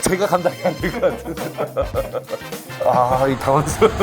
제가 감당이 안 될 것 같은데. 아, 이 당황스러워.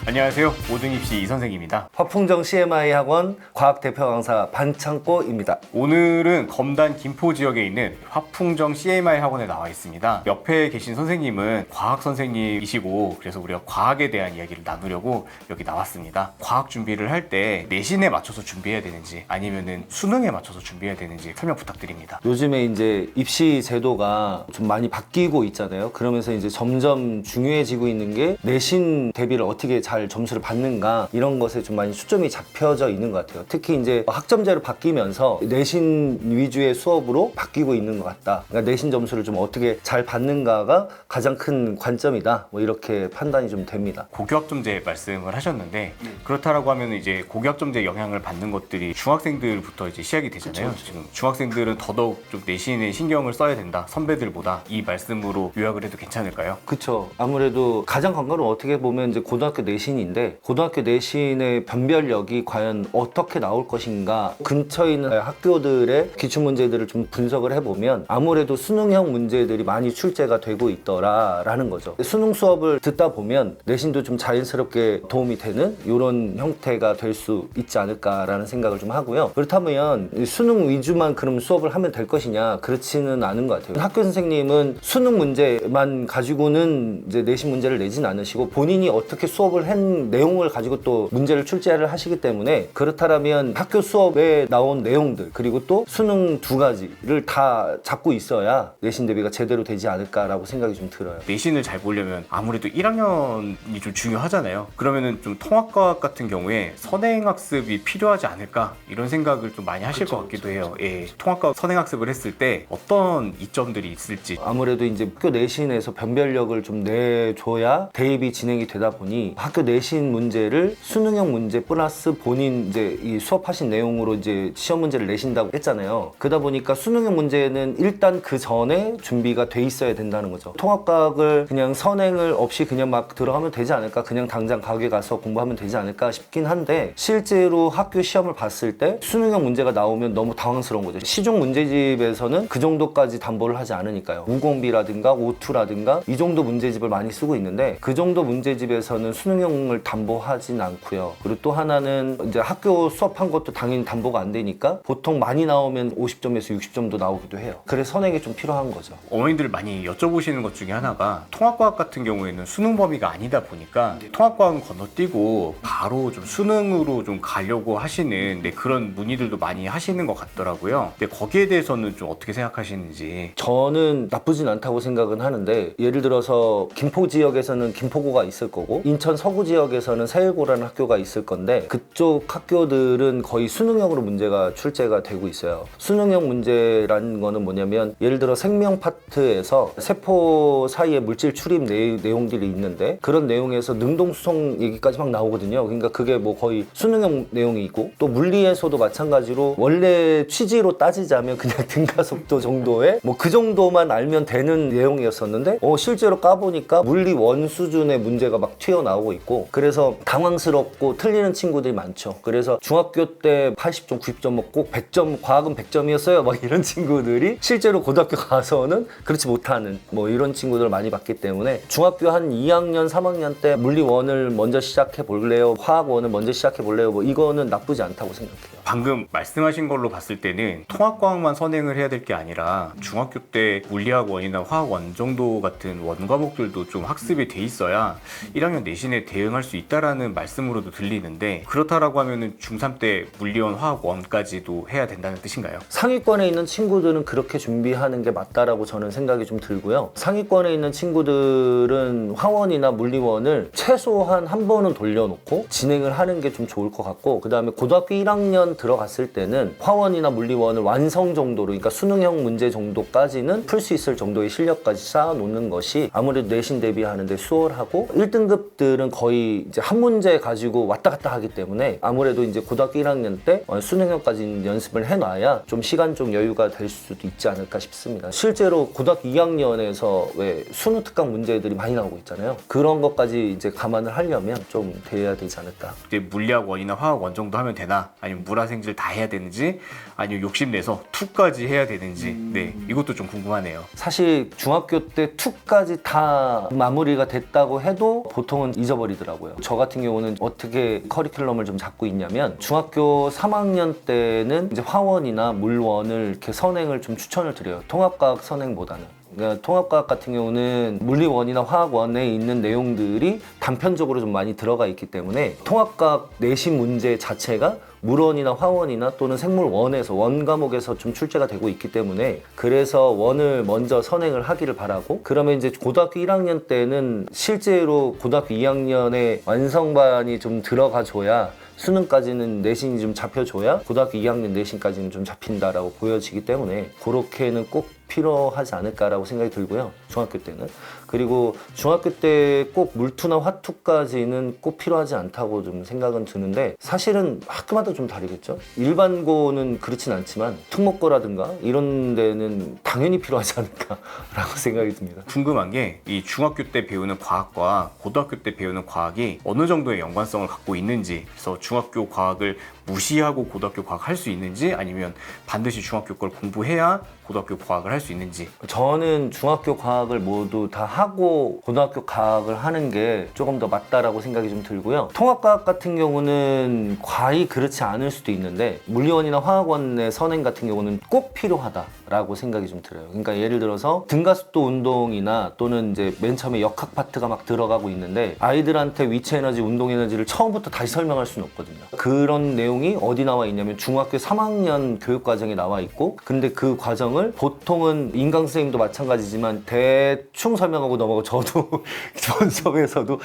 안녕하세요. 5등 입시 이 선생입니다. 화풍정 CMI 학원 과학 대표 강사 반창고입니다. 오늘은 검단 김포 지역에 있는 화풍정 CMI 학원에 나와 있습니다. 옆에 계신 선생님은 과학 선생님이시고 그래서 우리가 과학에 대한 이야기를 나누려고 여기 나왔습니다. 과학 준비를 할 때 내신에 맞춰서 준비해야 되는지 아니면은 수능에 맞춰서 준비해야 되는지 설명 부탁드립니다. 요즘에 이제 입시 제도가 좀 많이 바뀌고 있잖아요. 그러면서 이제 점점 중요해지고 있는 게 내신 대비를 어떻게 잘 점수를 받는가 이런 것에 좀 많이 초점이 잡혀져 있는 것 같아요. 특히 이제 학점제로 바뀌면서 내신 위주의 수업으로 바뀌고 있는 것 같다. 그러니까 내신 점수를 좀 어떻게 잘 받는가가 가장 큰 관점이다. 뭐 이렇게 판단이 좀 됩니다. 고교학점제 말씀을 하셨는데 그렇다라고 하면 이제 고교학점제 영향을 받는 것들이 중학생들부터 이제 시작이 되잖아요. 그쵸. 지금 중학생들은 더더욱 좀 내신에 신경을 써야 된다. 선배들보다 이 말씀으로 요약을 해도 괜찮을까요? 그쵸. 아무래도 가장 관건은 어떻게 보면 이제 고등학교 내신인데 고등학교 내신의 변별력이 과연 어떻게 나올 것인가 근처에 있는 학교들의 기출문제들을 좀 분석을 해보면 아무래도 수능형 문제들이 많이 출제가 되고 있더라라는 거죠. 수능 수업을 듣다 보면 내신도 좀 자연스럽게 도움이 되는 이런 형태가 될 수 있지 않을까라는 생각을 좀 하고요. 그렇다면 수능 위주만 그럼 수업을 하면 될 것이냐? 그렇지는 않은 것 같아요. 학교 선생님은 수능 문제만 가지고는 이제 내신 문제를 내진 않으시고 본인이 어떻게 수업을 한 내용을 가지고 또 문제를 출제를 하시기 때문에 그렇다면 학교 수업에 나온 내용들 그리고 또 수능 두 가지를 다 잡고 있어야 내신 대비가 제대로 되지 않을까라고 생각이 좀 들어요. 내신을 잘 보려면 아무래도 1학년이 좀 중요하잖아요. 그러면은 좀 통합과학 같은 경우에 선행학습이 필요하지 않을까 이런 생각을 좀 많이 하실 것 같기도 해요. 예, 통합과학 선행학습을 했을 때 어떤 이점들이 있을지. 아무래도 이제 학교 내신에서 변별력을 좀 내줘야 대입이 진행이 되다 보니 학교 내신 문제를 수능형 문제 플러스 본인 이제 이 수업하신 내용으로 이제 시험 문제를 내신다고 했잖아요. 그러다 보니까 수능형 문제는 일단 그 전에 준비가 돼 있어야 된다는 거죠. 통합과학을 그냥 선행을 없이 그냥 막 들어가면 되지 않을까? 그냥 당장 가게 가서 공부하면 되지 않을까 싶긴 한데 실제로 학교 시험을 봤을 때 수능형 문제가 나오면 너무 당황스러운 거죠. 시중 문제집에서는 그 정도까지 담보를 하지 않으니까요. 우공비라든가 오투라든가 이 정도 문제집을 많이 쓰고 있는데 그 정도 문제집에서는 수능형을 담보하진 않고요. 그리고 또 하나는 이제 학교 수업한 것도 당연히 담보가 안 되니까 보통 많이 나오면 50점에서 60점도 나오기도 해요. 그래서 선행이 좀 필요한 거죠. 어머님들 많이 여쭤보시는 것 중에 하나가 통합과학 같은 경우에는 수능 범위가 아니다 보니까 통합과학은 건너뛰고 바로 좀 수능으로 좀 가려고 하시는 그런 문의들도 많이 하시는 것 같더라고요. 근데 거기에 대해서는 좀 어떻게 생각하시는지. 저는 나쁘진 않다고 생각은 하는데 예를 들어서 김포 지역에서는 김포고가 있을 거고 인천 서구 지역에서는 세일고라는 학교가 있을 건데 그쪽 학교들은 거의 수능형으로 문제가 출제가 되고 있어요. 수능형 문제라는 거는 뭐냐면 예를 들어 생명 파트에서 세포 사이에 물질 출입 내용들이 있는데 그런 내용에서 능동수송 얘기까지 막 나오거든요. 그러니까 그게 뭐 거의 수능형 내용이 있고 또 물리에서도 마찬가지로 원래 취지로 따지자면 그냥 등가속도 정도의 뭐 그 정도만 알면 되는 내용이었었는데 실제로 까보니까 물리 원 수준의 문제가 막 튀어나오고 있고 그래서 당황스럽고 틀리는 친구들이 많죠. 그래서 중학교 때 80점, 90점 뭐 꼭 100점, 과학은 100점이었어요 막 이런 친구들이 실제로 고등학교 가서는 그렇지 못하는 뭐 이런 친구들을 많이 봤기 때문에 중학교 한 2학년, 3학년 때 물리 원을 먼저 시작해 볼래요? 화학 원을 먼저 시작해 볼래요? 뭐 이거는 나쁘지 않다고 생각해요. 방금 말씀하신 걸로 봤을 때는 통합과학만 선행을 해야 될 게 아니라 중학교 때 물리학 원이나 화학 원 정도 같은 원 과목들도 좀 학습이 돼 있어야 1학년 내신에 대응할 수 있다라는 말씀으로도 들리는데 그렇다라고 하면은 중3 때 물리원, 화학 원까지도 해야 된다는 뜻인가요? 상위권에 있는 친구들은 그렇게 준비하는 게 맞다라고 저는 생각이 좀 들고요. 상위권에 있는 친구들은 화원이나 물리원을 최소한 한 번은 돌려놓고 진행을 하는 게 좀 좋을 것 같고 그 다음에 고등학교 1학년 들어갔을 때는 화원이나 물리원을 완성 정도로 그러니까 수능형 문제 정도까지는 풀 수 있을 정도의 실력까지 쌓아놓는 것이 아무래도 내신 대비하는데 수월하고 1등급들은 거의 이제 한 문제 가지고 왔다 갔다 하기 때문에 아무래도 이제 고등학교 1학년 때 수능형까지 연습을 해놔야 좀 시간적 여유가 될 수도 있지 않을까 싶습니다. 실제로 고등학교 2학년에서 왜 수능 특강 문제들이 많이 나오고 있잖아요. 그런 것까지 이제 감안을 하려면 좀 돼야 되지 않을까. 이제 물리학 원이나 화학 원 정도 하면 되나? 아니면 일가생질 다 해야 되는지 아니면 욕심내서 2까지 해야 되는지 네, 이것도 좀 궁금하네요. 사실 중학교 때 2까지 다 마무리가 됐다고 해도 보통은 잊어버리더라고요. 저 같은 경우는 어떻게 커리큘럼을 좀 잡고 있냐면 중학교 3학년 때는 이제 화원이나 물원을 이렇게 선행을 좀 추천을 드려요. 통합과학 선행보다는. 그러니까 통합과학 같은 경우는 물리원이나 화학원에 있는 내용들이 단편적으로 좀 많이 들어가 있기 때문에 통합과학 내신 문제 자체가 물원이나 화원이나 또는 생물원에서 원 과목에서 좀 출제가 되고 있기 때문에 그래서 원을 먼저 선행을 하기를 바라고 그러면 이제 고등학교 1학년 때는 실제로 고등학교 2학년에 완성반이 좀 들어가 줘야 수능까지는 내신이 좀 잡혀줘야 고등학교 2학년 내신까지는 좀 잡힌다라고 보여지기 때문에 그렇게는 꼭 필요하지 않을까라고 생각이 들고요. 중학교 때는. 그리고 중학교 때 꼭 물투나 화투까지는 꼭 필요하지 않다고 좀 생각은 드는데 사실은 학교마다 좀 다르겠죠. 일반고는 그렇진 않지만 특목고라든가 이런 데는 당연히 필요하지 않을까라고 생각이 듭니다. 궁금한 게 이 중학교 때 배우는 과학과 고등학교 때 배우는 과학이 어느 정도의 연관성을 갖고 있는지, 그래서 중학교 과학을 무시하고 고등학교 과학 할 수 있는지 아니면 반드시 중학교 걸 공부해야 고등학교 과학을 할 수 있는지. 저는 중학교 과학을 모두 다 하고 고등학교 과학을 하는 게 조금 더 맞다라고 생각이 좀 들고요. 통합과학 같은 경우는 과히 그렇지 않을 수도 있는데 물리원이나 화학원의 선행 같은 경우는 꼭 필요하다라고 생각이 좀 들어요. 그러니까 예를 들어서 등가속도 운동이나 또는 이제 맨 처음에 역학 파트가 막 들어가고 있는데 아이들한테 위치 에너지, 운동 에너지를 처음부터 다시 설명할 수는 없거든요. 그런 내용이 어디 나와 있냐면 중학교 3학년 교육과정에 나와 있고 근데 그 과정을 보통은 인강 선생님도 마찬가지지만 대충 설명하고 넘어가고 저도 전 수업에서도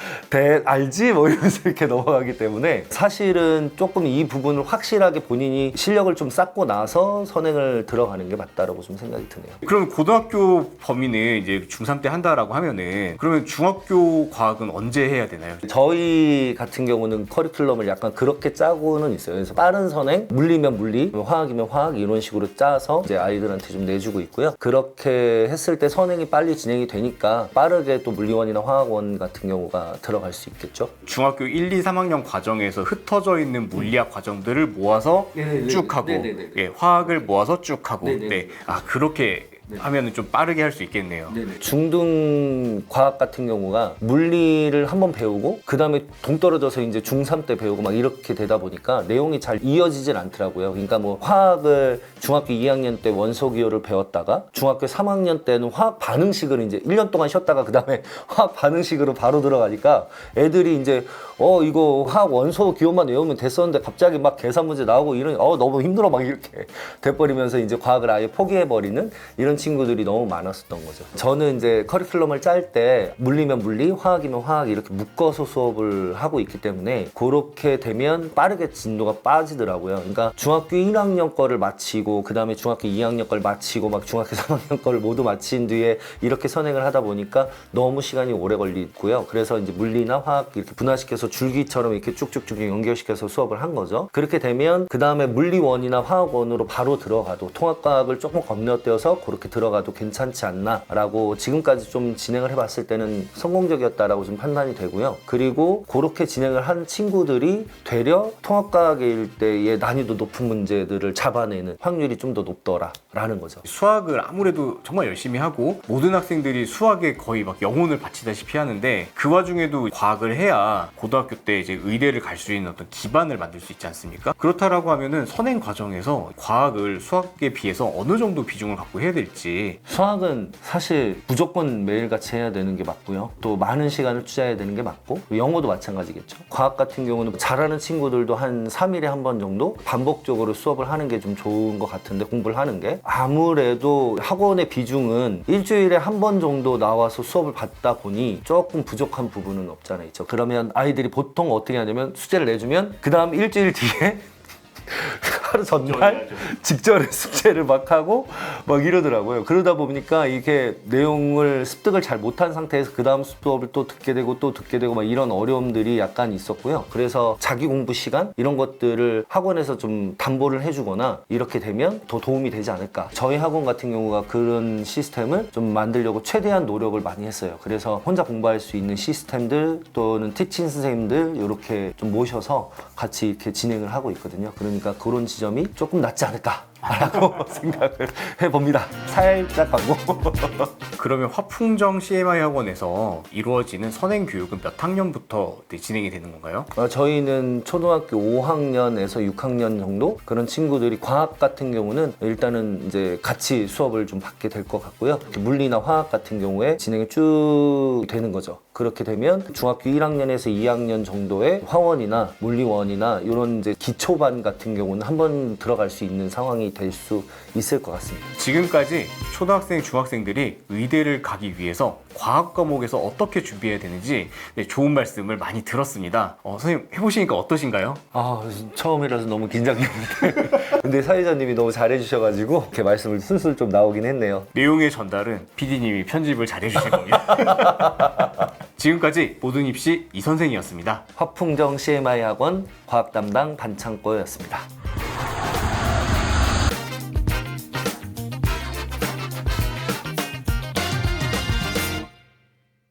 알지? 뭐 이러면서 이렇게 넘어가기 때문에 사실은 조금 이 부분을 확실하게 본인이 실력을 좀 쌓고 나서 선행을 들어가는 게 맞다라고 좀 생각이 드네요. 그럼 고등학교 범위는 이제 중3 때 한다라고 하면은 그러면 중학교 과학은 언제 해야 되나요? 저희 같은 경우는 커리큘럼을 약간 그렇게 짜고는 있어요. 그래서 빠른 선행, 물리면 물리, 화학이면 화학 이런 식으로 짜서 이제 아이들한테 좀 내주고 있고요. 그렇게 했을 때 선행이 빨리 진행이 되니까 빠르게 또 물리원이나 화학원 같은 경우가 들어갈 수 있겠죠. 중학교 1, 2, 3학년 과정에서 흩어져 있는 물리학 과정들을 모아서 쭉 하고 예, 화학을 모아서 쭉 하고 네. 아 그렇게 하면은 좀 빠르게 할 수 있겠네요. 중등 과학 같은 경우가 물리를 한번 배우고 그 다음에 동떨어져서 이제 중3 때 배우고 막 이렇게 되다 보니까 내용이 잘 이어지질 않더라고요. 그러니까 뭐 화학을 중학교 2학년 때 원소 기호를 배웠다가 중학교 3학년 때는 화학 반응식을 이제 1년 동안 쉬었다가 그 다음에 화학 반응식으로 바로 들어가니까 애들이 이제 이거 화학 원소 기호만 외우면 됐었는데 갑자기 막 계산 문제 나오고 이런 너무 힘들어 막 이렇게 돼버리면서 이제 과학을 아예 포기해버리는 이런 친구들이 너무 많았었던 거죠. 저는 이제 커리큘럼을 짤 때 물리면 물리, 화학이면 화학 이렇게 묶어서 수업을 하고 있기 때문에 그렇게 되면 빠르게 진도가 빠지더라고요. 그러니까 중학교 1학년 거를 마치고 그 다음에 중학교 2학년 걸 마치고 막 중학교 3학년 거를 모두 마친 뒤에 이렇게 선행을 하다 보니까 너무 시간이 오래 걸리고요. 그래서 이제 물리나 화학 이렇게 분화시켜서 줄기처럼 이렇게 쭉쭉쭉 연결시켜서 수업을 한 거죠. 그렇게 되면 그 다음에 물리원이나 화학원으로 바로 들어가도 통합과학을 조금 건너뛰어서 그렇게 들어가도 괜찮지 않나 라고 지금까지 좀 진행을 해봤을 때는 성공적이었다라고 좀 판단이 되고요. 그리고 그렇게 진행을 한 친구들이 되려 통합과학일 때의 난이도 높은 문제들을 잡아내는 확률이 좀 더 높더라라는 거죠. 수학을 아무래도 정말 열심히 하고 모든 학생들이 수학에 거의 막 영혼을 바치다시피 하는데 그 와중에도 과학을 해야 고등학교 때 이제 의대를 갈 수 있는 어떤 기반을 만들 수 있지 않습니까? 그렇다라고 하면은 선행 과정에서 과학을 수학에 비해서 어느 정도 비중을 갖고 해야 될지. 수학은 사실 무조건 매일같이 해야 되는 게 맞고요. 또 많은 시간을 투자해야 되는 게 맞고 영어도 마찬가지겠죠. 과학 같은 경우는 잘하는 친구들도 한 3일에 한 번 정도 반복적으로 수업을 하는 게 좀 좋은 것 같은데 공부를 하는 게 아무래도 학원의 비중은 일주일에 한 번 정도 나와서 수업을 받다 보니 조금 부족한 부분은 없잖아요. 있죠. 그러면 아이들이 보통 어떻게 하냐면 숙제를 내주면 그 다음 일주일 뒤에 하루 전날 직전에 숙제를 막 하고 막 이러더라고요. 그러다 보니까 이게 내용을 습득을 잘 못한 상태에서 그 다음 수업을 또 듣게 되고 막 이런 어려움들이 약간 있었고요. 그래서 자기 공부 시간 이런 것들을 학원에서 좀 담보를 해주거나 이렇게 되면 더 도움이 되지 않을까. 저희 학원 같은 경우가 그런 시스템을 좀 만들려고 최대한 노력을 많이 했어요. 그래서 혼자 공부할 수 있는 시스템들 또는 티칭 선생님들 이렇게 좀 모셔서 같이 이렇게 진행을 하고 있거든요. 그러니까 그런 지점이 조금 낫지 않을까라고 생각을 해봅니다. 살짝 광고. 그러면 화풍정 CMI 학원에서 이루어지는 선행 교육은 몇 학년부터 진행이 되는 건가요? 저희는 초등학교 5학년에서 6학년 정도 그런 친구들이 과학 같은 경우는 일단은 이제 같이 수업을 좀 받게 될 것 같고요. 물리나 화학 같은 경우에 진행이 쭉 되는 거죠. 그렇게 되면 중학교 1학년에서 2학년 정도의 화원이나 물리원이나 이런 이제 기초반 같은 경우는 한번 들어갈 수 있는 상황이 될 수 있을 것 같습니다. 지금까지 초등학생, 중학생들이 의대를 가기 위해서 과학 과목에서 어떻게 준비해야 되는지 좋은 말씀을 많이 들었습니다. 선생님 해보시니까 어떠신가요? 처음이라서 너무 긴장되는데 근데 사회자님이 너무 잘해주셔가지고 이렇게 말씀을 술술 좀 나오긴 했네요. 내용의 전달은 PD님이 편집을 잘해주실 겁니다. 지금까지 모든 입시 이 선생이었습니다. 화풍정 CMI 학원 과학 담당 반창고였습니다.